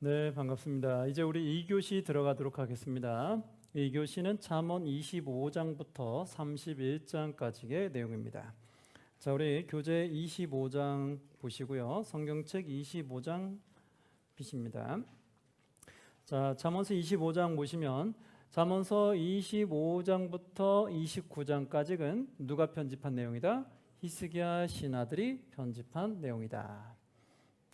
네, 반갑습니다. 이제 우리 2교시 들어가도록 하겠습니다. 2교시는 잠언 25장부터 31장까지의 내용입니다. 자, 우리 교재 25장 보시고요. 성경책 25장 피십니다. 자, 잠언서 25장 보시면 잠언서 25장부터 29장까지는 누가 편집한 내용이다? 히스기야 신하들이 편집한 내용이다.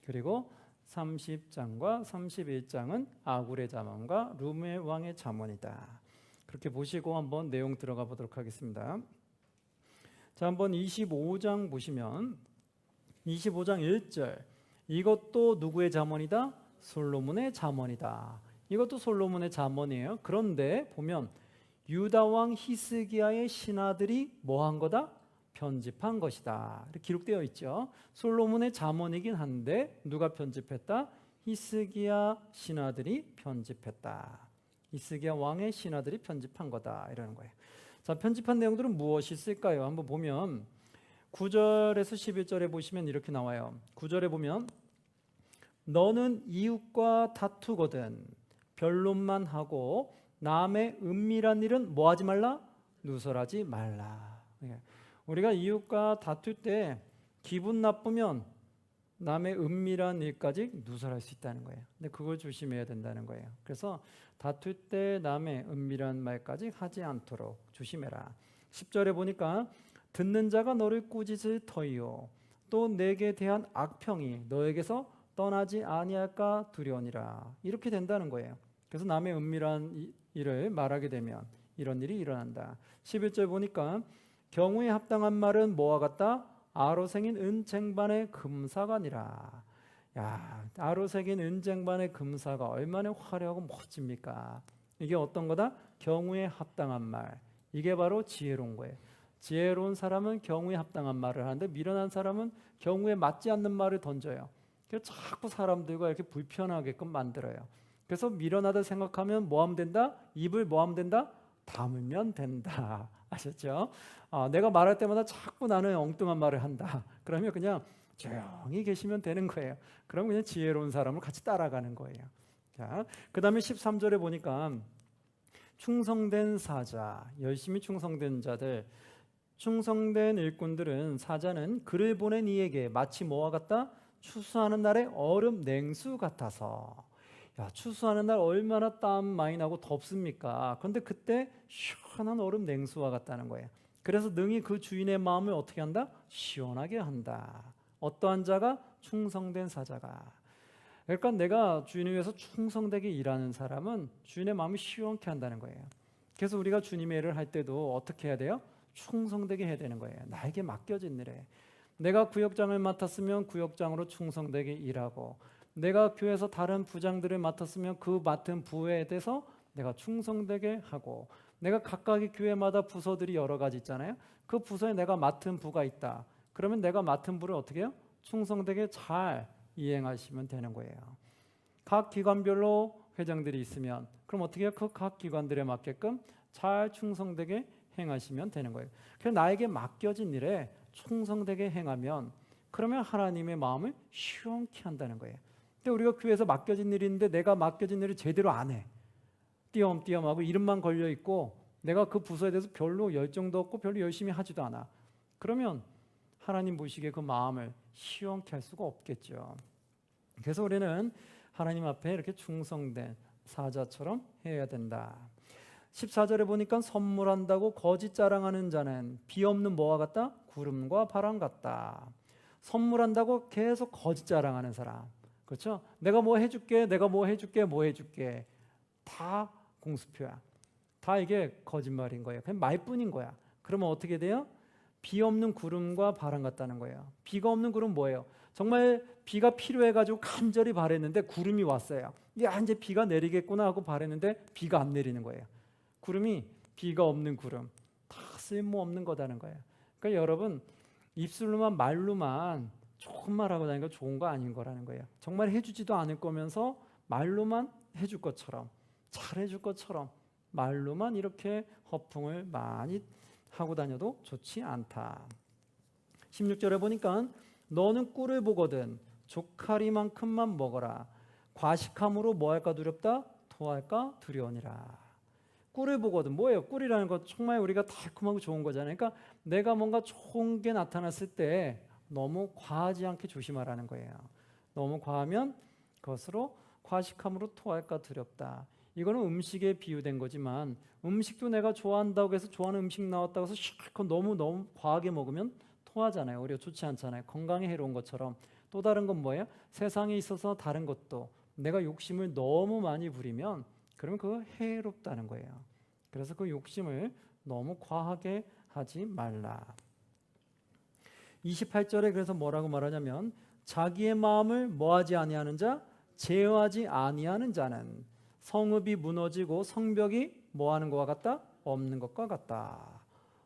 그리고 30장과 31장은 아굴의 잠언과 룸의 왕의 잠언이다. 그렇게 보시고 한번 내용 들어가 보도록 하겠습니다. 자, 한번 25장 보시면 25장 1절, 이것도 누구의 잠언이다? 솔로몬의 잠언이다. 이것도 솔로몬의 잠언이에요. 그런데 보면 유다 왕 히스기야의 신하들이 뭐 한 거다? 편집한 것이다. 이렇게 기록되어 있죠. 솔로몬의 잠언이긴 한데 누가 편집했다? 히스기야 신하들이 편집했다. 히스기야 왕의 신하들이 편집한 거다. 이러는 거예요. 자, 편집한 내용들은 무엇이 있을까요? 한번 보면 9절에서 11절에 보시면 이렇게 나와요. 9절에 보면 너는 이웃과 다투거든 변론만 하고 남의 은밀한 일은 뭐 하지 말라? 누설하지 말라. 우리가 이웃과 다툴 때 기분 나쁘면 남의 은밀한 일까지 누설할 수 있다는 거예요. 근데 그걸 조심해야 된다는 거예요. 그래서 다툴 때 남의 은밀한 말까지 하지 않도록 조심해라. 10절에 보니까 듣는 자가 너를 꾸짖을 터이요 또 내게 대한 악평이 너에게서 떠나지 아니할까 두려우니라. 이렇게 된다는 거예요. 그래서 남의 은밀한 일을 말하게 되면 이런 일이 일어난다. 11절 보니까 경우에 합당한 말은 뭐와 같다? 아로생인 은쟁반의 금사관이라. 야, 아로생인 은쟁반의 금사가 얼마나 화려하고 멋집니까? 이게 어떤 거다? 경우에 합당한 말. 이게 바로 지혜로운 거예요. 지혜로운 사람은 경우에 합당한 말을 하는데 미련한 사람은 경우에 맞지 않는 말을 던져요. 그래서 자꾸 사람들과 이렇게 불편하게끔 만들어요. 그래서 미련하다 생각하면 뭐 하면 된다? 입을 뭐 하면 된다? 다물면 된다. 아셨죠? 내가 말할 때마다 자꾸 나는 엉뚱한 말을 한다. 그러면 그냥 조용히 계시면 되는 거예요. 그럼 그냥 지혜로운 사람을 같이 따라가는 거예요. 자, 그 다음에 13절에 보니까 충성된 사자, 열심히 충성된 자들, 충성된 일꾼들은 사자는 그를 보낸 이에게 마치 뭐와 같다? 추수하는 날의 얼음 냉수 같아서. 야, 추수하는 날 얼마나 땀 많이 나고 덥습니까? 그런데 그때 시원한 얼음 냉수와 같다는 거예요. 그래서 능히 그 주인의 마음을 어떻게 한다? 시원하게 한다. 어떠한 자가? 충성된 사자가. 그러니까 내가 주인을 위해서 충성되게 일하는 사람은 주인의 마음을 시원케 한다는 거예요. 그래서 우리가 주님의 일을 할 때도 어떻게 해야 돼요? 충성되게 해야 되는 거예요. 나에게 맡겨진 일에. 내가 구역장을 맡았으면 구역장으로 충성되게 일하고, 내가 교회에서 다른 부장들을 맡았으면 그 맡은 부에 대해서 내가 충성되게 하고, 내가 각각의 교회마다 부서들이 여러 가지 있잖아요. 그 부서에 내가 맡은 부가 있다. 그러면 내가 맡은 부를 어떻게 해요? 충성되게 잘 이행하시면 되는 거예요. 각 기관별로 회장들이 있으면 그럼 어떻게 해요? 그 각 기관들에 맞게끔 잘 충성되게 행하시면 되는 거예요. 그래서 나에게 맡겨진 일에 충성되게 행하면 그러면 하나님의 마음을 시원케 한다는 거예요. 근데 우리가 교회에서 맡겨진 일이 있는데 내가 맡겨진 일을 제대로 안 해. 띄엄띄엄하고 이름만 걸려 있고 내가 그 부서에 대해서 별로 열정도 없고 별로 열심히 하지도 않아. 그러면 하나님 보시기에 그 마음을 시원케 할 수가 없겠죠. 그래서 우리는 하나님 앞에 이렇게 충성된 사자처럼 해야 된다. 14절에 보니까 선물한다고 거짓 자랑하는 자는 비 없는 뭐와 같다? 구름과 바람 같다. 선물한다고 계속 거짓 자랑하는 사람. 그렇죠? 내가 뭐 해줄게, 내가 뭐 해줄게, 뭐 해줄게. 다 공수표야. 다 이게 거짓말인 거예요. 그냥 말뿐인 거야. 그러면 어떻게 돼요? 비 없는 구름과 바람 같다는 거예요. 비가 없는 구름 뭐예요? 정말 비가 필요해가지고 간절히 바랬는데 구름이 왔어요. 이제 비가 내리겠구나 하고 바랬는데 비가 안 내리는 거예요. 구름이 비가 없는 구름. 다 쓸모없는 거다는 거예요. 그러니까 여러분 입술로만 말로만 좋은 말하고 다니는 거 좋은 거 아닌 거라는 거예요. 정말 해주지도 않을 거면서 말로만 해줄 것처럼 잘해줄 것처럼 말로만 이렇게 허풍을 많이 하고 다녀도 좋지 않다. 16절에 보니까 너는 꿀을 보거든 조카리만큼만 먹어라. 과식함으로 뭐 할까 두렵다? 토할까 두려우니라. 꿀을 보거든. 뭐예요? 꿀이라는 것 정말 우리가 달콤하고 좋은 거잖아요. 그러니까 내가 뭔가 좋은 게 나타났을 때 너무 과하지 않게 조심하라는 거예요. 너무 과하면 그것으로 과식함으로 토할까 두렵다. 이거는 음식에 비유된 거지만 음식도 내가 좋아한다고 해서 좋아하는 음식 나왔다고 해서 실컷 너무 과하게 먹으면 토하잖아요. 오히려 좋지 않잖아요. 건강에 해로운 것처럼. 또 다른 건 뭐예요? 세상에 있어서 다른 것도 내가 욕심을 너무 많이 부리면 그러면 그거 해롭다는 거예요. 그래서 그 욕심을 너무 과하게 하지 말라. 28절에 그래서 뭐라고 말하냐면 자기의 마음을 뭐하지 아니하는 자, 제어하지 아니하는 자는 성읍이 무너지고 성벽이 뭐하는 것과 같다? 없는 것과 같다.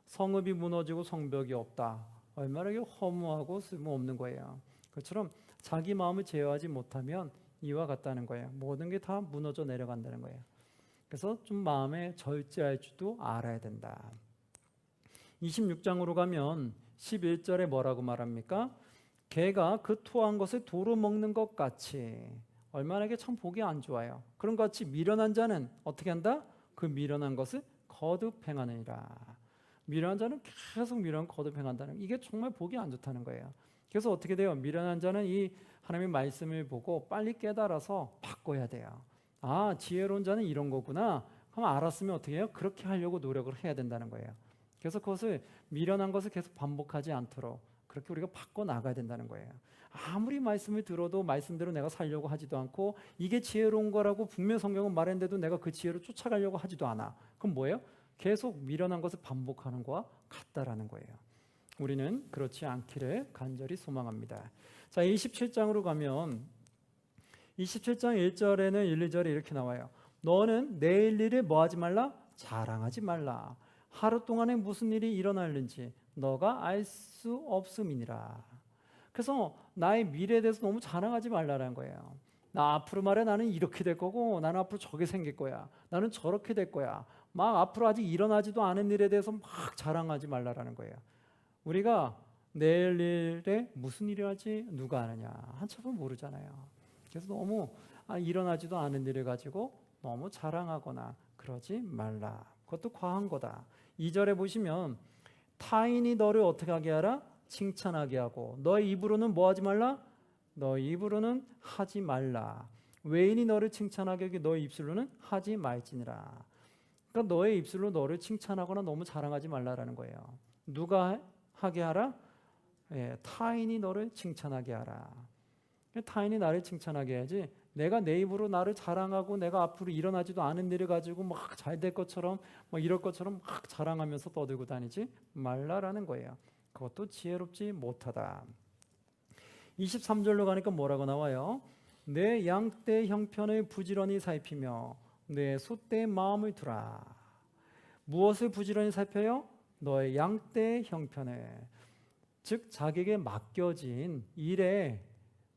성읍이 무너지고 성벽이 없다. 얼마나 허무하고 쓸모없는 거예요. 그처럼 자기 마음을 제어하지 못하면 이와 같다는 거예요. 모든 게 다 무너져 내려간다는 거예요. 그래서 좀 마음에 절제할 줄도 알아야 된다. 26장으로 가면 11절에 뭐라고 말합니까? 개가 그 토한 것을 도로 먹는 것 같이 얼마나 이게 참 보기 안 좋아요. 그런 것 같이 미련한 자는 어떻게 한다? 그 미련한 것을 거듭 행하느니라. 미련한 자는 계속 미련 거듭 행한다는 이게 정말 보기 안 좋다는 거예요. 그래서 어떻게 돼요? 미련한 자는 이 하나님의 말씀을 보고 빨리 깨달아서 바꿔야 돼요. 아, 지혜로운 자는 이런 거구나. 그럼 알았으면 어떻게 해요? 그렇게 하려고 노력을 해야 된다는 거예요. 그래서 그것을 미련한 것을 계속 반복하지 않도록 그렇게 우리가 바꿔 나가야 된다는 거예요. 아무리 말씀을 들어도 말씀대로 내가 살려고 하지도 않고 이게 지혜로운 거라고 분명 성경은 말했는데도 내가 그 지혜로 쫓아가려고 하지도 않아. 그럼 뭐예요? 계속 미련한 것을 반복하는 거와 같다라는 거예요. 우리는 그렇지 않기를 간절히 소망합니다. 자, 27장으로 가면 27장 1절에는 1, 2절에 이렇게 나와요. 너는 내일 일을 뭐하지 말라? 자랑하지 말라. 하루 동안에 무슨 일이 일어날는지 너가 알 수 없음이니라. 그래서 나의 미래에 대해서 너무 자랑하지 말라는 거예요. 나 앞으로 말해 나는 이렇게 될 거고 나는 앞으로 저게 생길 거야. 나는 저렇게 될 거야. 막 앞으로 아직 일어나지도 않은 일에 대해서 막 자랑하지 말라는 거예요. 우리가 내일 일에 무슨 일이 할지 누가 아느냐? 한참은 모르잖아요. 그래서 너무 일어나지도 않은 일을 가지고 너무 자랑하거나 그러지 말라. 그것도 과한 거다. 2절에 보시면 타인이 너를 어떻게 하게 하라? 칭찬하게 하고 너의 입으로는 뭐 하지 말라? 너의 입으로는 하지 말라. 외인이 너를 칭찬하게 하기 너의 입술로는 하지 말지니라. 그러니까 너의 입술로 너를 칭찬하거나 너무 자랑하지 말라라는 거예요. 누가 하게 하라? 타인이 너를 칭찬하게 하라. 타인이 나를 칭찬하게 해야지 내가 내 입으로 나를 자랑하고 내가 앞으로 일어나지도 않은 일을 가지고 막 잘 될 것처럼 막 이럴 것처럼 막 자랑하면서 떠들고 다니지 말라라는 거예요. 그것도 지혜롭지 못하다. 23절로 가니까 뭐라고 나와요? 내 양떼 형편을 부지런히 살피며 내 소떼의 마음을 두라. 무엇을 부지런히 살펴요? 너의 양떼 형편을, 즉 자기에게 맡겨진 일에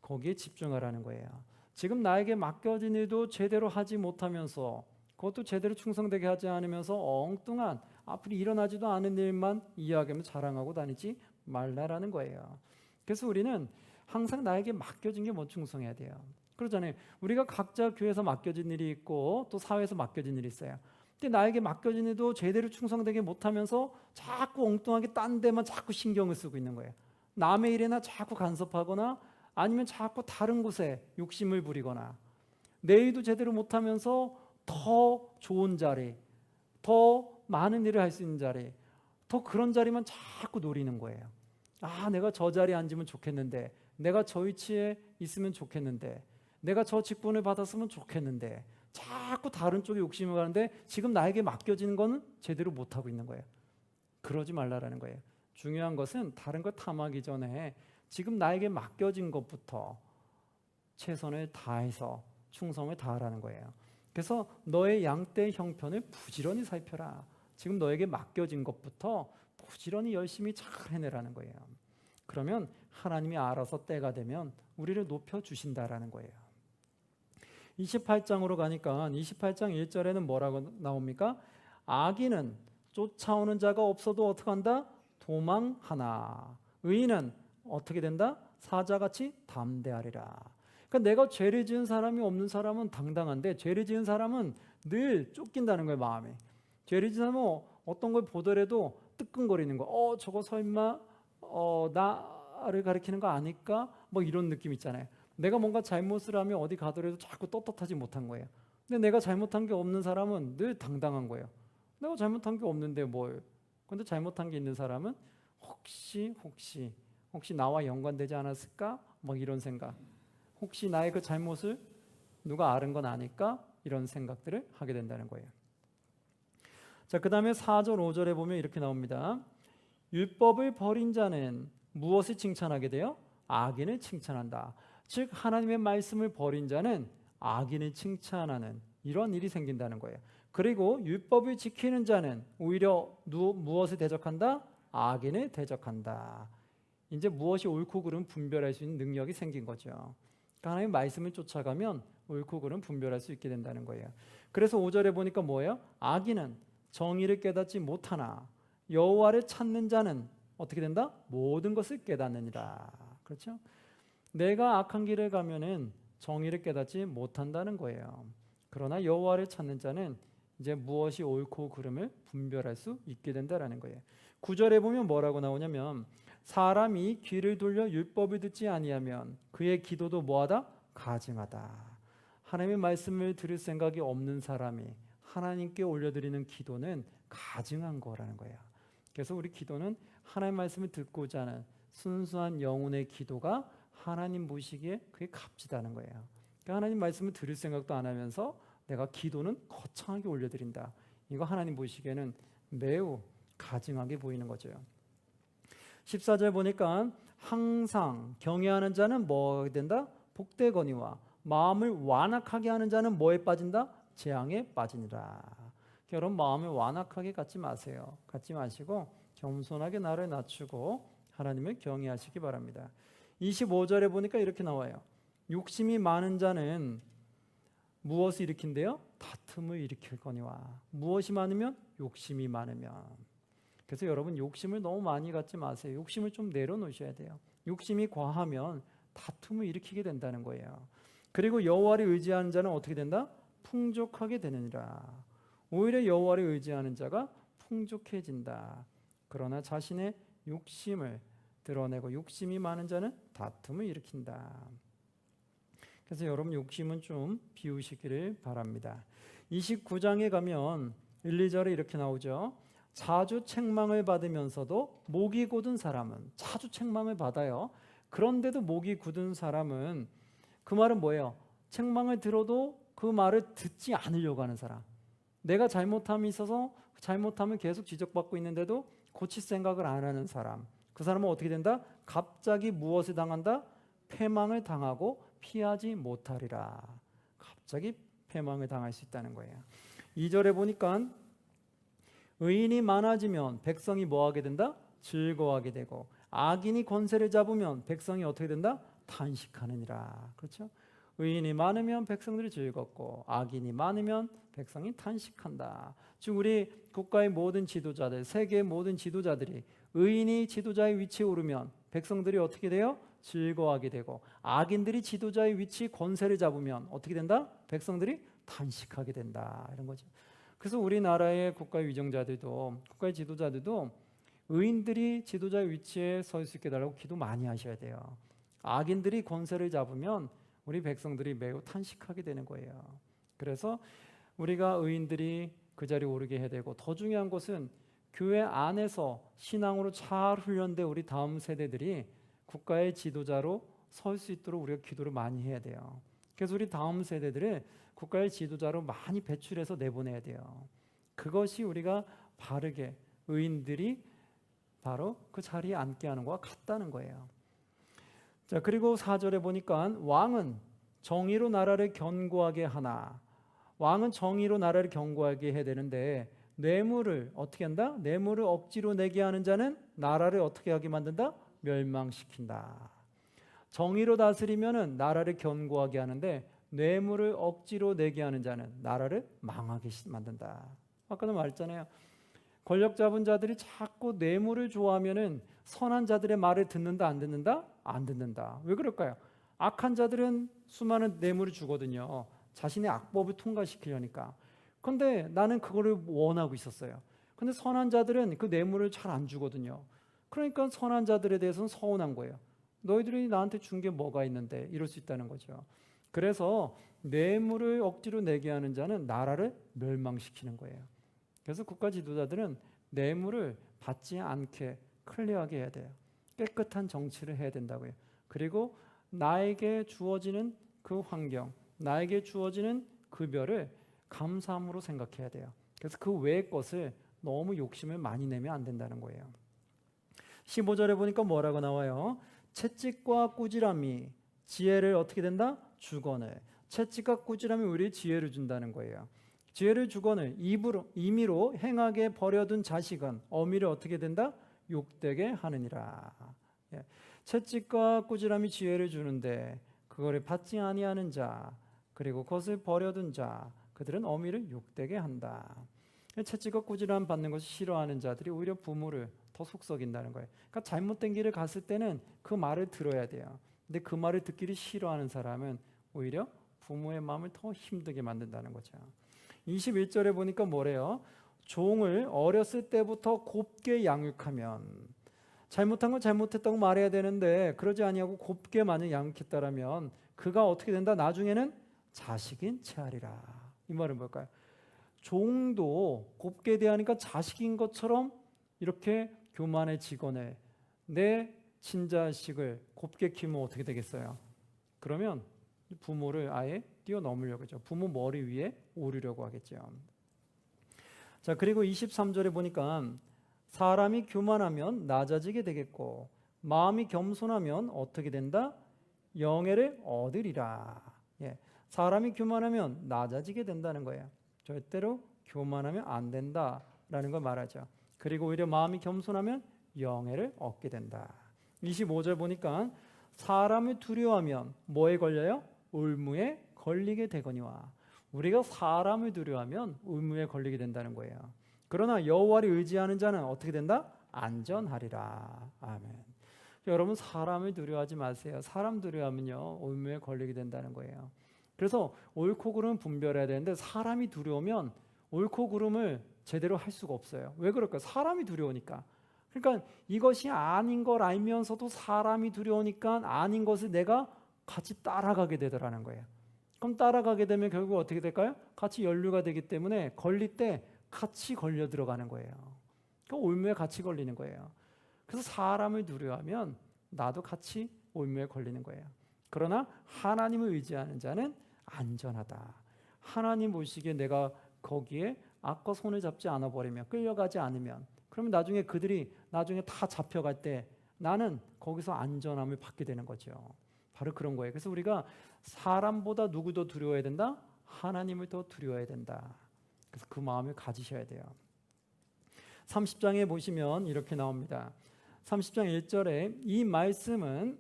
거기에 집중하라는 거예요. 지금 나에게 맡겨진 일도 제대로 하지 못하면서 그것도 제대로 충성되게 하지 않으면서 엉뚱한 앞으로 일어나지도 않은 일만 이야기하며 자랑하고 다니지 말라라는 거예요. 그래서 우리는 항상 나에게 맡겨진 게 뭐 충성해야 돼요. 그러잖아요. 우리가 각자 교회에서 맡겨진 일이 있고 또 사회에서 맡겨진 일이 있어요. 근데 나에게 맡겨진 일도 제대로 충성되게 못하면서 자꾸 엉뚱하게 딴 데만 자꾸 신경을 쓰고 있는 거예요. 남의 일에나 자꾸 간섭하거나 아니면 자꾸 다른 곳에 욕심을 부리거나 내 일도 제대로 못하면서 더 좋은 자리, 더 많은 일을 할 수 있는 자리, 더 그런 자리만 자꾸 노리는 거예요. 아, 내가 저 자리에 앉으면 좋겠는데, 내가 저 위치에 있으면 좋겠는데, 내가 저 직분을 받았으면 좋겠는데, 자꾸 다른 쪽에 욕심을 가는데 지금 나에게 맡겨지는 거는 제대로 못하고 있는 거예요. 그러지 말라라는 거예요. 중요한 것은 다른 것 탐하기 전에 지금 나에게 맡겨진 것부터 최선을 다해서 충성을 다하라는 거예요. 그래서 너의 양떼 형편을 부지런히 살펴라. 지금 너에게 맡겨진 것부터 부지런히 열심히 잘 해내라는 거예요. 그러면 하나님이 알아서 때가 되면 우리를 높여주신다라는 거예요. 28장으로 가니까 28장 1절에는 뭐라고 나옵니까? 악인은 쫓아오는 자가 없어도 어떻게 한다? 도망하나 의인은 어떻게 된다? 사자같이 담대하리라. 그러니까 그러니까 내가 죄를 지은 사람이 없는 사람은 당당한데 죄를 지은 사람은 늘 쫓긴다는 거예요, 마음이. 죄를 지은 사람은 어떤 걸 보더라도 뜨끔거리는 거. 저거 설마 나를 가리키는 거 아닐까? 뭐 이런 느낌 있잖아요. 내가 뭔가 잘못을 하면 어디 가더라도 자꾸 떳떳하지 못한 거예요. 근데 내가 잘못한 게 없는 사람은 늘 당당한 거예요. 내가 잘못한 게 없는데 뭘. 근데 잘못한 게 있는 사람은 혹시 나와 연관되지 않았을까? 뭐 이런 생각. 혹시 나의 그 잘못을 누가 아는 건 아닐까? 이런 생각들을 하게 된다는 거예요. 자, 그 다음에 4절 5절에 보면 이렇게 나옵니다. 율법을 버린 자는 무엇을 칭찬하게 돼요? 악인을 칭찬한다. 즉 하나님의 말씀을 버린 자는 악인을 칭찬하는 이런 일이 생긴다는 거예요. 그리고 율법을 지키는 자는 오히려 무엇을 대적한다? 악인을 대적한다. 이제 무엇이 옳고 그름 분별할 수 있는 능력이 생긴 거죠. 그러니까 하나님의 말씀을 쫓아가면 옳고 그름 분별할 수 있게 된다는 거예요. 그래서 5절에 보니까 뭐예요? 악인은 정의를 깨닫지 못하나 여호와를 찾는 자는 어떻게 된다? 모든 것을 깨닫느니라. 그렇죠? 내가 악한 길을 가면은 정의를 깨닫지 못한다는 거예요. 그러나 여호와를 찾는 자는 이제 무엇이 옳고 그름을 분별할 수 있게 된다라는 거예요. 9절에 보면 뭐라고 나오냐면 사람이 귀를 돌려 율법을 듣지 아니하면 그의 기도도 뭐하다? 가증하다. 하나님의 말씀을 들을 생각이 없는 사람이 하나님께 올려드리는 기도는 가증한 거라는 거예요. 그래서 우리 기도는 하나님의 말씀을 듣고자 하는 순수한 영혼의 기도가 하나님 보시기에 그게 값지다는 거예요. 그러니까 하나님 말씀을 들을 생각도 안 하면서 내가 기도는 거창하게 올려드린다. 이거 하나님 보시기에는 매우 가증하게 보이는 거죠. 14절 보니까 항상 경외하는 자는 뭐가 된다? 복되거니와 마음을 완악하게 하는 자는 뭐에 빠진다? 재앙에 빠지니라. 여러분 마음을 완악하게 갖지 마세요. 갖지 마시고 겸손하게 나를 낮추고 하나님을 경외하시기 바랍니다. 25절에 보니까 이렇게 나와요. 욕심이 많은 자는 무엇을 일으킨대요? 다툼을 일으킬 거니와. 무엇이 많으면? 욕심이 많으면. 그래서 여러분 욕심을 너무 많이 갖지 마세요. 욕심을 좀 내려놓으셔야 돼요. 욕심이 과하면 다툼을 일으키게 된다는 거예요. 그리고 여호와를 의지하는 자는 어떻게 된다? 풍족하게 되느니라. 오히려 여호와를 의지하는 자가 풍족해진다. 그러나 자신의 욕심을 드러내고 욕심이 많은 자는 다툼을 일으킨다. 그래서 여러분 욕심은 좀 비우시기를 바랍니다. 29장에 가면 1, 2절에 이렇게 나오죠. 자주 책망을 받으면서도 목이 곧은 사람은 자주 책망을 받아요. 그런데도 목이 굳은 사람은 그 말은 뭐예요? 책망을 들어도 그 말을 듣지 않으려고 하는 사람. 내가 잘못함이 있어서 잘못함을 계속 지적받고 있는데도 고칠 생각을 안 하는 사람. 그 사람은 어떻게 된다? 갑자기 무엇을 당한다? 패망을 당하고 피하지 못하리라. 갑자기 패망을 당할 수 있다는 거예요. 2절에 보니까 의인이 많아지면 백성이 뭐하게 된다? 즐거워하게 되고 악인이 권세를 잡으면 백성이 어떻게 된다? 탄식하느니라. 그렇죠? 의인이 많으면 백성들이 즐겁고 악인이 많으면 백성이 탄식한다. 즉 우리 국가의 모든 지도자들, 세계의 모든 지도자들이 의인이 지도자의 위치에 오르면 백성들이 어떻게 돼요? 즐거워하게 되고 악인들이 지도자의 위치 권세를 잡으면 어떻게 된다? 백성들이 탄식하게 된다. 이런 거죠. 그래서 우리나라의 국가의 위정자들도 국가의 지도자들도 의인들이 지도자의 위치에 설 수 있게 달라고 기도 많이 하셔야 돼요. 악인들이 권세를 잡으면 우리 백성들이 매우 탄식하게 되는 거예요. 그래서 우리가 의인들이 그 자리에 오르게 해야 되고 더 중요한 것은 교회 안에서 신앙으로 잘 훈련된 우리 다음 세대들이 국가의 지도자로 설 수 있도록 우리가 기도를 많이 해야 돼요. 그래서 우리 다음 세대들을 국가의 지도자로 많이 배출해서 내보내야 돼요. 그것이 우리가 바르게 의인들이 바로 그 자리에 앉게 하는 것과 같다는 거예요. 자, 그리고 4절에 보니까 왕은 정의로 나라를 견고하게 하나. 왕은 정의로 나라를 견고하게 해야 되는데 뇌물을 어떻게 한다? 뇌물을 억지로 내게 하는 자는 나라를 어떻게 하게 만든다? 멸망시킨다. 정의로 다스리면은 나라를 견고하게 하는데 뇌물을 억지로 내게 하는 자는 나라를 망하게 만든다. 아까도 말했잖아요. 권력 잡은 자들이 자꾸 뇌물을 좋아하면은 선한 자들의 말을 듣는다 안 듣는다? 안 듣는다. 왜 그럴까요? 악한 자들은 수많은 뇌물을 주거든요. 자신의 악법을 통과시키려니까. 근데 나는 그거를 원하고 있었어요. 근데 선한 자들은 그 뇌물을 잘 안 주거든요. 그러니까 선한 자들에 대해서는 서운한 거예요. 너희들이 나한테 준 게 뭐가 있는데 이럴 수 있다는 거죠. 그래서 뇌물을 억지로 내게 하는 자는 나라를 멸망시키는 거예요. 그래서 국가 지도자들은 뇌물을 받지 않게 클리어하게 해야 돼요. 깨끗한 정치를 해야 된다고요. 그리고 나에게 주어지는 그 환경, 나에게 주어지는 급여를 감사함으로 생각해야 돼요. 그래서 그 외의 것을 너무 욕심을 많이 내면 안 된다는 거예요. 15절에 보니까 뭐라고 나와요? 채찍과 꾸지람이 지혜를 어떻게 된다? 주거늘. 채찍과 꾸지람이 우리 지혜를 준다는 거예요. 지혜를 주거늘 임의로 행하게 버려둔 자식은 어미를 어떻게 된다? 욕되게 하느니라. 예. 채찍과 꾸지람이 지혜를 주는데 그거를 받지 아니하는 자 그리고 그것을 버려둔 자 그들은 어미를 욕되게 한다. 채찍과 꾸지람 받는 것을 싫어하는 자들이 오히려 부모를 더 속썩인다는 거예요. 그러니까 잘못된 길을 갔을 때는 그 말을 들어야 돼요. 근데 그 말을 듣기를 싫어하는 사람은 오히려 부모의 마음을 더 힘들게 만든다는 거죠. 21절에 보니까 뭐래요? 종을 어렸을 때부터 곱게 양육하면, 잘못한 건 잘못했다고 말해야 되는데 그러지 아니하고 곱게 만약 양육했다라면 그가 어떻게 된다? 나중에는 자식인 체하리라. 이 말은 뭘까요? 종도 곱게 대하니까 자식인 것처럼 이렇게 교만해지거나 내 친자식을 곱게 키우면 어떻게 되겠어요? 그러면 부모를 아예 뛰어넘으려고 하죠. 부모 머리 위에 오르려고 하겠죠. 자, 그리고 23절에 보니까 사람이 교만하면 낮아지게 되겠고 마음이 겸손하면 어떻게 된다? 영예를 얻으리라. 예, 사람이 교만하면 낮아지게 된다는 거예요. 절대로 교만하면 안 된다라는 걸 말하죠. 그리고 오히려 마음이 겸손하면 영예를 얻게 된다. 25절 보니까 사람을 두려워하면 뭐에 걸려요? 올무에 걸리게 되거니와. 우리가 사람을 두려워하면 올무에 걸리게 된다는 거예요. 그러나 여호와를 의지하는 자는 어떻게 된다? 안전하리라. 아멘. 여러분 사람을 두려워하지 마세요. 사람 두려워하면요 올무에 걸리게 된다는 거예요. 그래서 옳고 그름을 분별해야 되는데 사람이 두려우면 옳고 그름을 제대로 할 수가 없어요. 왜 그럴까요? 사람이 두려우니까. 그러니까 이것이 아닌 걸 알면서도 사람이 두려우니까 아닌 것을 내가 같이 따라가게 되더라는 거예요. 그럼 따라가게 되면 결국 어떻게 될까요? 같이 연루가 되기 때문에 걸릴 때 같이 걸려 들어가는 거예요. 그러니까 올무에 같이 걸리는 거예요. 그래서 사람을 두려워하면 나도 같이 올무에 걸리는 거예요. 그러나 하나님을 의지하는 자는 안전하다. 하나님 보시기에 내가 거기에 악과 손을 잡지 않아 버리면 끌려가지 않으면 그러면 나중에 그들이 나중에 다 잡혀갈 때 나는 거기서 안전함을 받게 되는 거죠. 바로 그런 거예요. 그래서 우리가 사람보다 누구 더 두려워해야 된다? 하나님을 더 두려워해야 된다. 그래서 그 마음을 가지셔야 돼요. 30장에 보시면 이렇게 나옵니다. 30장 1절에 이 말씀은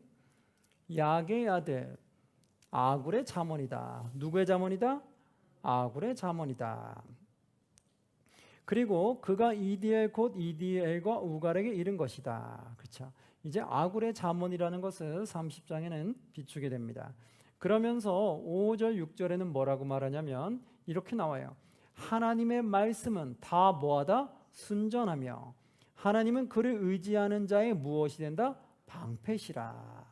야게의 아들 아굴의 잠언이다. 누구의 잠언이다? 아굴의 잠언이다. 그리고 그가 이디엘 곧 이디엘과 우갈에게 이른 것이다. 그렇죠? 이제 아굴의 잠언이라는 것을 30장에는 비추게 됩니다. 그러면서 5절 6절에는 뭐라고 말하냐면 이렇게 나와요. 하나님의 말씀은 다 뭐하다? 순전하며 하나님은 그를 의지하는 자의 무엇이 된다? 방패시라.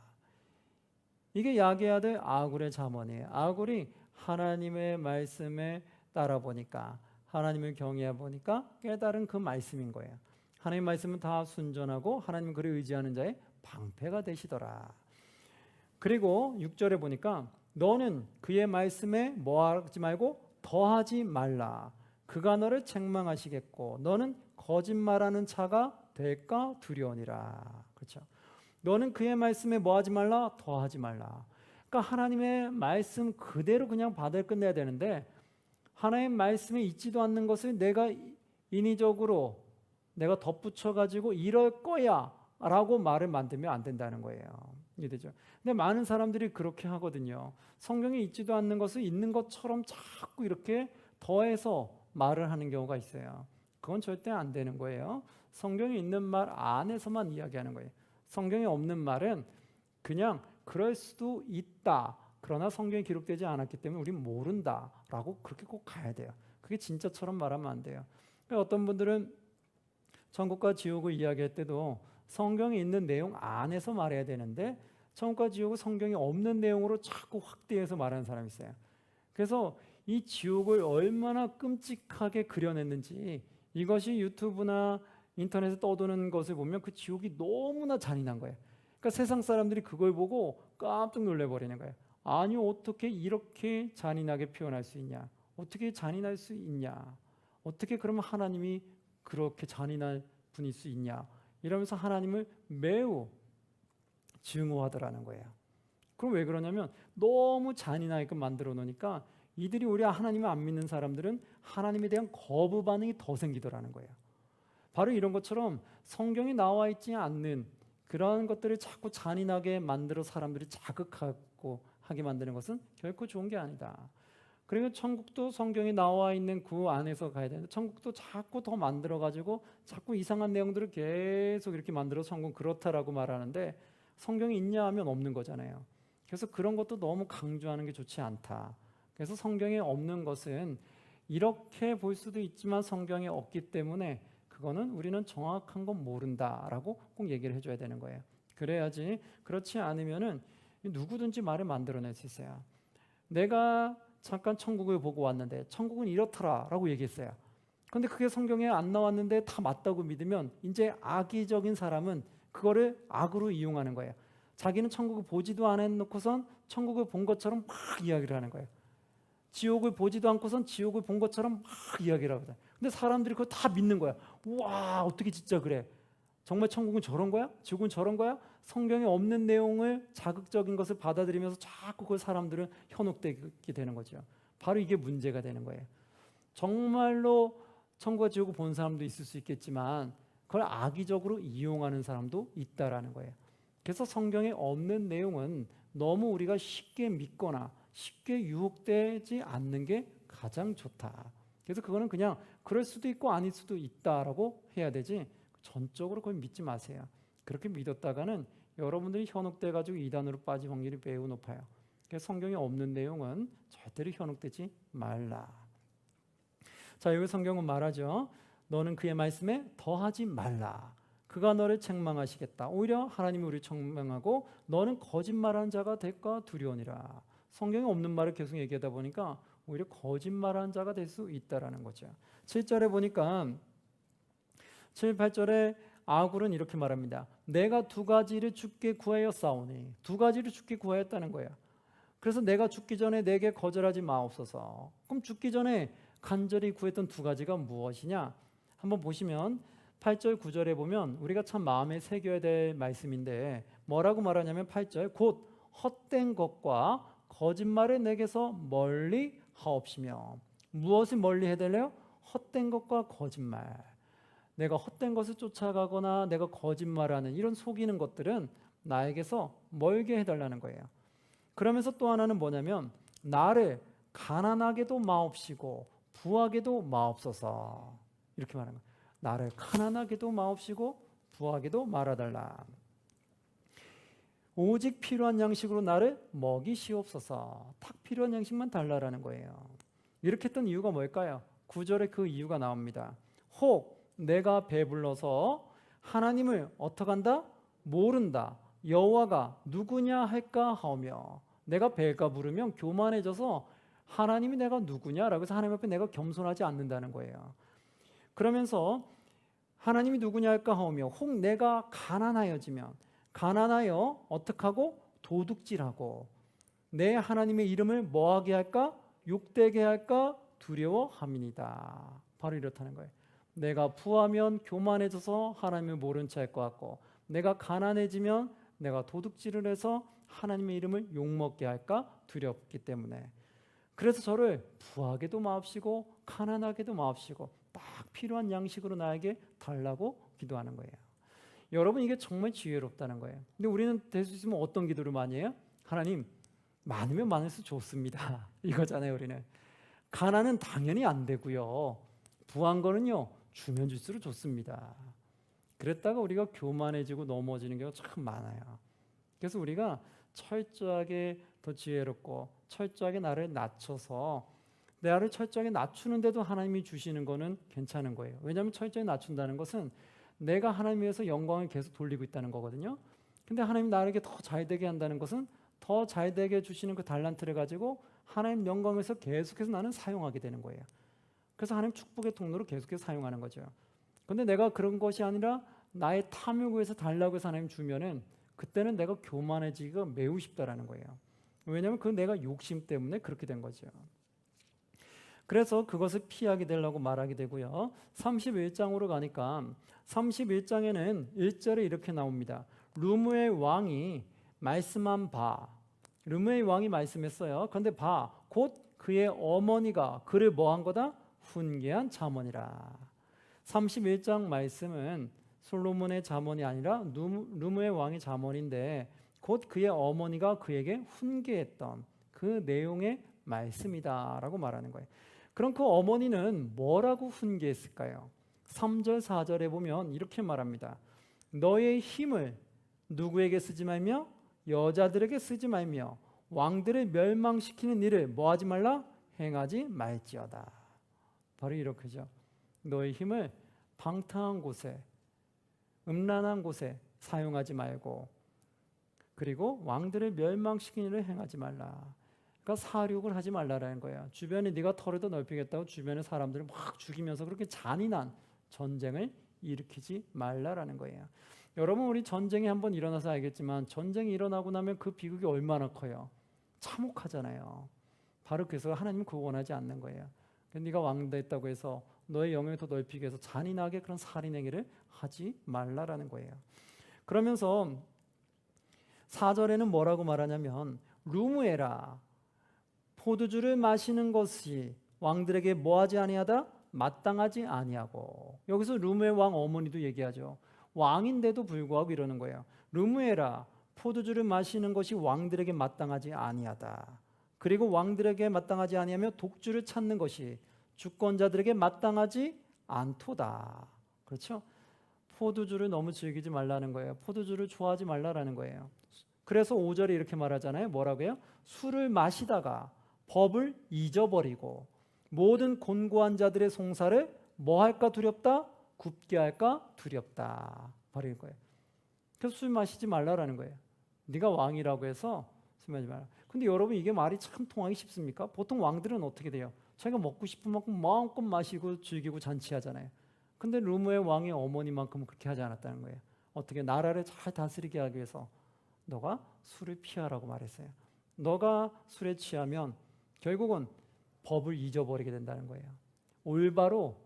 이게 야게의 아들 아굴의 잠언이에요. 아굴이 하나님의 말씀에 따라 보니까 하나님을 경외해 보니까 깨달은 그 말씀인 거예요. 하나님의 말씀은 다 순전하고 하나님 그를 의지하는 자의 방패가 되시더라. 그리고 6절에 보니까 너는 그의 말씀에 뭐하지 말고 더하지 말라. 그가 너를 책망하시겠고 너는 거짓말하는 자가 될까 두려우니라. 그렇죠? 너는 그의 말씀에 뭐하지 말라? 더하지 말라. 그러니까 하나님의 말씀 그대로 그냥 받아 끝내야 되는데 하나님의 말씀에 있지도 않는 것을 내가 인위적으로 내가 덧붙여 가지고 이럴 거야 라고 말을 만들면 안 된다는 거예요. 이해되죠? 근데 많은 사람들이 그렇게 하거든요. 성경에 있지도 않는 것을 있는 것처럼 자꾸 이렇게 더해서 말을 하는 경우가 있어요. 그건 절대 안 되는 거예요. 성경에 있는 말 안에서만 이야기하는 거예요. 성경에 없는 말은 그냥 그럴 수도 있다. 그러나 성경에 기록되지 않았기 때문에 우리는 모른다라고 그렇게 꼭 가야 돼요. 그게 진짜처럼 말하면 안 돼요. 어떤 분들은 천국과 지옥을 이야기할 때도 성경에 있는 내용 안에서 말해야 되는데 천국과 지옥은 성경에 없는 내용으로 자꾸 확대해서 말하는 사람이 있어요. 그래서 이 지옥을 얼마나 끔찍하게 그려냈는지, 이것이 유튜브나 인터넷에 떠도는 것을 보면 그 지옥이 너무나 잔인한 거예요. 그러니까 세상 사람들이 그걸 보고 깜짝 놀래버리는 거예요. 아니, 어떻게 이렇게 잔인하게 표현할 수 있냐? 어떻게 잔인할 수 있냐? 어떻게 그러면 하나님이 그렇게 잔인한 분일 수 있냐? 이러면서 하나님을 매우 증오하더라는 거예요. 그럼 왜 그러냐면 너무 잔인하게 만들어 놓으니까 이들이 우리 하나님을 안 믿는 사람들은 하나님에 대한 거부 반응이 더 생기더라는 거예요. 바로 이런 것처럼 성경에 나와 있지 않는 그런 것들을 자꾸 잔인하게 만들어 사람들이 자극하고 하게 만드는 것은 결코 좋은 게 아니다. 그리고 천국도 성경에 나와 있는 그 안에서 가야 되는데 천국도 자꾸 더 만들어 가지고 자꾸 이상한 내용들을 계속 이렇게 만들어 성경 그렇다라고 말하는데 성경에 있냐 하면 없는 거잖아요. 그래서 그런 것도 너무 강조하는 게 좋지 않다. 그래서 성경에 없는 것은 이렇게 볼 수도 있지만 성경에 없기 때문에 그거는 우리는 정확한 건 모른다라고 꼭 얘기를 해줘야 되는 거예요. 그래야지. 그렇지 않으면은 누구든지 말을 만들어낼 수 있어요. 내가 잠깐 천국을 보고 왔는데 천국은 이렇더라라고 얘기했어요. 그런데 그게 성경에 안 나왔는데 다 맞다고 믿으면 이제 악의적인 사람은 그거를 악으로 이용하는 거예요. 자기는 천국을 보지도 안 해놓고선 천국을 본 것처럼 막 이야기를 하는 거예요. 지옥을 보지도 않고선 지옥을 본 것처럼 막 이야기를 하거든. 근데 사람들이 그거 다 믿는 거야. 와, 어떻게 진짜 그래? 정말 천국은 저런 거야? 지옥은 저런 거야? 성경에 없는 내용을 자극적인 것을 받아들이면서 자꾸 그 사람들은 현혹되게 되는 거죠. 바로 이게 문제가 되는 거예요. 정말로 천국과 지옥을 본 사람도 있을 수 있겠지만 그걸 악의적으로 이용하는 사람도 있다라는 거예요. 그래서 성경에 없는 내용은 너무 우리가 쉽게 믿거나 쉽게 유혹되지 않는 게 가장 좋다. 그래서 그거는 그냥 그럴 수도 있고 아닐 수도 있다라고 해야 되지 전적으로 그걸 믿지 마세요. 그렇게 믿었다가는 여러분들이 현혹돼가지고 이단으로 빠질 확률이 매우 높아요. 그래서 성경에 없는 내용은 절대로 현혹되지 말라. 자, 여기 성경은 말하죠. 너는 그의 말씀에 더하지 말라. 그가 너를 책망하시겠다. 오히려 하나님이 우리를 책망하고 너는 거짓말하는 자가 될까 두려우니라. 성경에 없는 말을 계속 얘기하다 보니까 오히려 거짓말하는 자가 될 수 있다라는 거죠. 7절에 보니까 7, 8절에 아굴은 이렇게 말합니다. 내가 두 가지를 주께 구하여 싸우니. 두 가지를 주께 구하였다는 거예요. 그래서 내가 죽기 전에 내게 거절하지 마옵소서. 그럼 죽기 전에 간절히 구했던 두 가지가 무엇이냐? 한번 보시면 8절 9절에 보면 우리가 참 마음에 새겨야 될 말씀인데 뭐라고 말하냐면 8절 곧 헛된 것과 거짓말을 내게서 멀리 하옵시며. 무엇을 멀리 해달래요? 헛된 것과 거짓말. 내가 헛된 것을 쫓아가거나 내가 거짓말하는 이런 속이는 것들은 나에게서 멀게 해달라는 거예요. 그러면서 또 하나는 뭐냐면 나를 가난하게도 마옵시고 부하게도 마옵소서. 이렇게 말하는 거예요. 나를 가난하게도 마옵시고 부하게도 말아달라. 오직 필요한 양식으로 나를 먹이시옵소서. 딱 필요한 양식만 달라라는 거예요. 이렇게 했던 이유가 뭘까요? 9절에 그 이유가 나옵니다. 혹 내가 배불러서 하나님을 어떡한다? 모른다. 여호와가 누구냐 할까 하며. 내가 배가 부르면 교만해져서 하나님이 내가 누구냐라고 해서 하나님 앞에 내가 겸손하지 않는다는 거예요. 그러면서 하나님이 누구냐 할까 하며 혹 내가 가난하여지면 가난하여 어떡하고 도둑질하고 내 하나님의 이름을 뭐하게 할까? 욕되게 할까? 두려워함이니이다. 바로 이렇다는 거예요. 내가 부하면 교만해져서 하나님을 모른 채 할 것 같고 내가 가난해지면 내가 도둑질을 해서 하나님의 이름을 욕먹게 할까? 두렵기 때문에. 그래서 저를 부하게도 마옵시고 가난하게도 마옵시고 딱 필요한 양식으로 나에게 달라고 기도하는 거예요. 여러분 이게 정말 지혜롭다는 거예요. 근데 우리는 될 수 있으면 어떤 기도를 많이 해요? 하나님 많으면 많을수록 좋습니다. 이거잖아요. 우리는 가난은 당연히 안 되고요. 부한 거는요 주면 줄수록 좋습니다. 그랬다가 우리가 교만해지고 넘어지는 경우가 참 많아요. 그래서 우리가 철저하게 더 지혜롭고 철저하게 나를 낮춰서 나를 철저하게 낮추는데도 하나님이 주시는 거는 괜찮은 거예요. 왜냐하면 철저히 낮춘다는 것은 내가 하나님 위해서 영광을 계속 돌리고 있다는 거거든요. 근데 하나님 나에게 더 잘되게 한다는 것은 더 잘되게 주시는 그 달란트를 가지고 하나님 영광에서 계속해서 나는 사용하게 되는 거예요. 그래서 하나님 축복의 통로로 계속해서 사용하는 거죠. 근데 내가 그런 것이 아니라 나의 탐욕을 위해서 달라고 해서 하나님 주면은 그때는 내가 교만해지기가 매우 쉽다라는 거예요. 왜냐하면 그 내가 욕심 때문에 그렇게 된 거죠. 그래서 그것을 피하게 되려고 말하게 되고요. 31장으로 가니까 31장에는 1절에 이렇게 나옵니다. 르무의 왕이 말씀한 바, 르무의 왕이 말씀했어요. 그런데 바, 곧 그의 어머니가 그를 뭐한 거다? 훈계한 잠언이라. 31장 말씀은 솔로몬의 잠언이 아니라 르무의 왕의 잠언인데 곧 그의 어머니가 그에게 훈계했던 그 내용의 말씀이다라고 말하는 거예요. 그럼 그 어머니는 뭐라고 훈계했을까요? 3절 4절에 보면 이렇게 말합니다. 너의 힘을 누구에게 쓰지 말며 여자들에게 쓰지 말며 왕들을 멸망시키는 일을 뭐하지 말라? 행하지 말지어다. 바로 이렇게죠. 너의 힘을 방탕한 곳에 음란한 곳에 사용하지 말고 그리고 왕들을 멸망시키는 일을 행하지 말라. 그러니까 사륙을 하지 말라라는 거예요. 주변에 네가 털을 더 넓히겠다고 주변의 사람들을 막 죽이면서 그렇게 잔인한 전쟁을 일으키지 말라라는 거예요. 여러분 우리 전쟁이 한번 일어나서 알겠지만 전쟁이 일어나고 나면 그 비극이 얼마나 커요. 참혹하잖아요. 바로 그래서 하나님은 그거 원하지 않는 거예요. 네가 왕 됐다고 해서 너의 영역을 더 넓히기 위해서 잔인하게 그런 살인 행위를 하지 말라라는 거예요. 그러면서 4절에는 뭐라고 말하냐면 루무에라 포도주를 마시는 것이 왕들에게 뭐하지 아니하다? 마땅하지 아니하고. 여기서 르무의 왕 어머니도 얘기하죠. 왕인데도 불구하고 이러는 거예요. 르무에라 포도주를 마시는 것이 왕들에게 마땅하지 아니하다. 그리고 왕들에게 마땅하지 아니하며 독주를 찾는 것이 주권자들에게 마땅하지 않도다. 그렇죠? 포도주를 너무 즐기지 말라는 거예요. 포도주를 좋아하지 말라라는 거예요. 그래서 5절에 이렇게 말하잖아요. 뭐라고요? 술을 마시다가 법을 잊어버리고 모든 곤고한 자들의 송사를 뭐 할까 두렵다? 굽게 할까 두렵다. 바로 이거예요. 그래서 술 마시지 말라라는 거예요. 네가 왕이라고 해서 술 마시지 말라. 근데 여러분 이게 말이 참 통하기 쉽습니까? 보통 왕들은 어떻게 돼요? 자기가 먹고 싶은 만큼 마음껏 마시고 즐기고 잔치하잖아요. 근데 르무의 왕의 어머니만큼은 그렇게 하지 않았다는 거예요. 어떻게 나라를 잘 다스리게 하기 위해서 너가 술을 피하라고 말했어요. 너가 술에 취하면 결국은 법을 잊어버리게 된다는 거예요. 올바로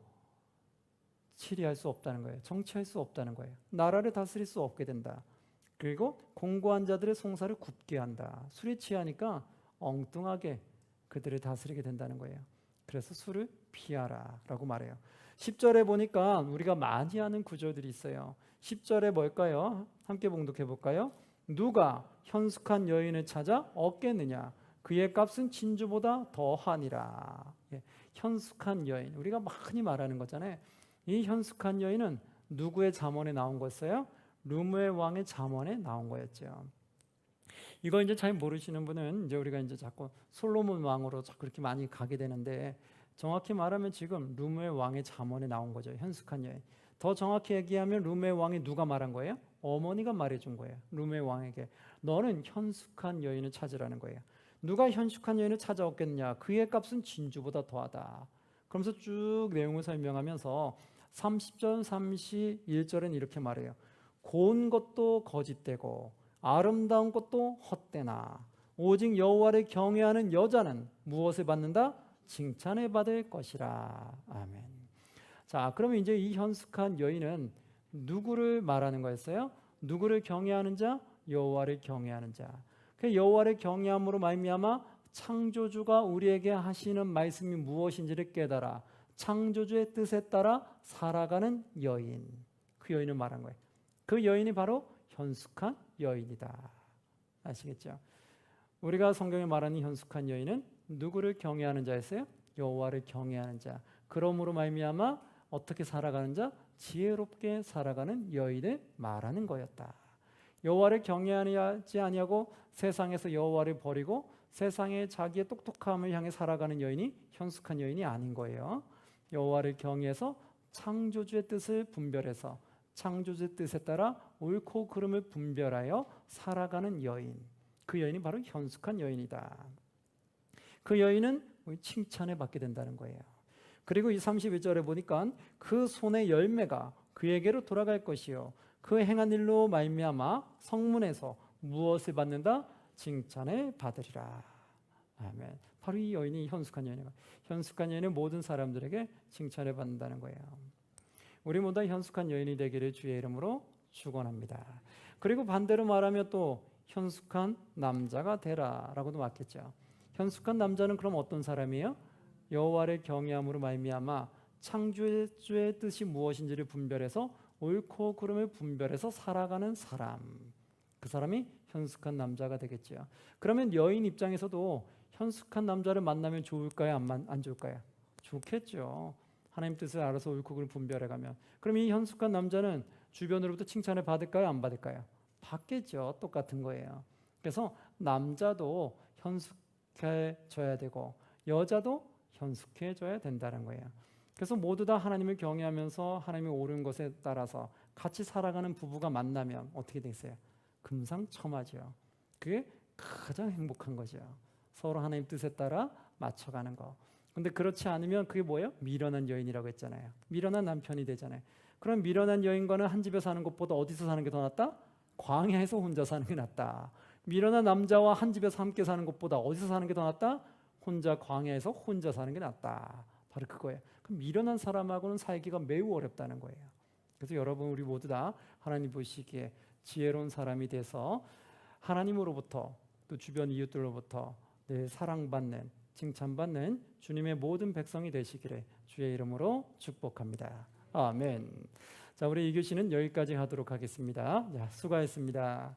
치리할 수 없다는 거예요. 정치할 수 없다는 거예요. 나라를 다스릴 수 없게 된다. 그리고 공고한 자들의 송사를 굽게 한다. 술에 취하니까 엉뚱하게 그들을 다스리게 된다는 거예요. 그래서 술을 피하라 라고 말해요. 10절에 보니까 우리가 많이 아는 구절들이 있어요. 10절에 뭘까요? 함께 봉독해 볼까요? 누가 현숙한 여인을 찾아 얻겠느냐? 그의 값은 진주보다 더하니라. 예, 현숙한 여인, 우리가 많이 말하는 거잖아요. 이 현숙한 여인은 누구의 잠언에 나온 거였어요? 르무의 왕의 잠언에 나온 거였죠. 이거 이제 잘 모르시는 분은 이제 우리가 이제 자꾸 솔로몬 왕으로 자꾸 그렇게 많이 가게 되는데 정확히 말하면 지금 르무의 왕의 잠언에 나온 거죠. 현숙한 여인. 더 정확히 얘기하면 르무의 왕이 누가 말한 거예요? 어머니가 말해준 거예요. 르무의 왕에게 너는 현숙한 여인을 찾으라는 거예요. 누가 현숙한 여인을 찾아왔겠느냐? 그의 값은 진주보다 더하다. 그러면서 쭉 내용을 설명하면서 30절, 31절은 이렇게 말해요. 고운 것도 거짓되고 아름다운 것도 헛되나 오직 여호와를 경외하는 여자는 무엇을 받는다? 칭찬을 받을 것이라. 아멘. 자, 그러면 이제 이 현숙한 여인은 누구를 말하는 거였어요? 누구를 경외하는 자? 여호와를 경외하는 자. 그 여호와를 경외함으로 말미암아 창조주가 우리에게 하시는 말씀이 무엇인지를 깨달아 창조주의 뜻에 따라 살아가는 여인. 그 여인을 말한 거예요. 그 여인이 바로 현숙한 여인이다. 아시겠죠? 우리가 성경에 말하는 현숙한 여인은 누구를 경외하는 자였어요? 여호와를 경외하는 자. 그러므로 말미암아 어떻게 살아가는 자? 지혜롭게 살아가는 여인을 말하는 거였다. 여호와를 경외하지 아니하고 세상에서 여호와를 버리고 세상에 자기의 똑똑함을 향해 살아가는 여인이 현숙한 여인이 아닌 거예요. 여호와를 경외해서 창조주의 뜻을 분별해서 창조주의 뜻에 따라 옳고 그름을 분별하여 살아가는 여인, 그 여인이 바로 현숙한 여인이다. 그 여인은 칭찬을 받게 된다는 거예요. 그리고 이 31절에 보니까 그 손의 열매가 그에게로 돌아갈 것이요 그 행한 일로 말미암아 성문에서 무엇을 받는다? 칭찬을 받으리라. 아멘. 바로 이 여인이 현숙한 여인이에요. 현숙한 여인은 모든 사람들에게 칭찬을 받는다는 거예요. 우리 모두 현숙한 여인이 되기를 주의 이름으로 축원합니다. 그리고 반대로 말하면 또 현숙한 남자가 되라라고도 맞겠죠. 현숙한 남자는 그럼 어떤 사람이에요? 여호와를 경외함으로 말미암아 창조주의 뜻이 무엇인지를 분별해서 옳고 그름을 분별해서 살아가는 사람. 그 사람이 현숙한 남자가 되겠죠. 그러면 여인 입장에서도 현숙한 남자를 만나면 좋을까요? 안 좋을까요? 좋겠죠. 하나님 뜻을 알아서 옳고 그름을 분별해가면. 그럼 이 현숙한 남자는 주변으로부터 칭찬을 받을까요? 안 받을까요? 받겠죠. 똑같은 거예요. 그래서 남자도 현숙해져야 되고 여자도 현숙해져야 된다는 거예요. 그래서 모두 다 하나님을 경외하면서 하나님이 옳은 것에 따라서 같이 살아가는 부부가 만나면 어떻게 되겠어요? 금상첨화죠. 그게 가장 행복한 거죠. 서로 하나님 뜻에 따라 맞춰가는 거. 근데 그렇지 않으면 그게 뭐예요? 미련한 여인이라고 했잖아요. 미련한 남편이 되잖아요. 그럼 미련한 여인과는 한 집에 사는 것보다 어디서 사는 게 더 낫다? 광야에서 혼자 사는 게 낫다. 미련한 남자와 한 집에서 함께 사는 것보다 어디서 사는 게 더 낫다? 혼자 광야에서 혼자 사는 게 낫다. 바로 그거예요. 그럼 미련한 사람하고는 살기가 매우 어렵다는 거예요. 그래서 여러분 우리 모두 다 하나님 보시기에 지혜로운 사람이 돼서 하나님으로부터 또 주변 이웃들로부터 늘 사랑받는 칭찬받는 주님의 모든 백성이 되시기를 주의 이름으로 축복합니다. 아멘. 자, 우리 이 교시는 여기까지 하도록 하겠습니다. 자, 수고하셨습니다.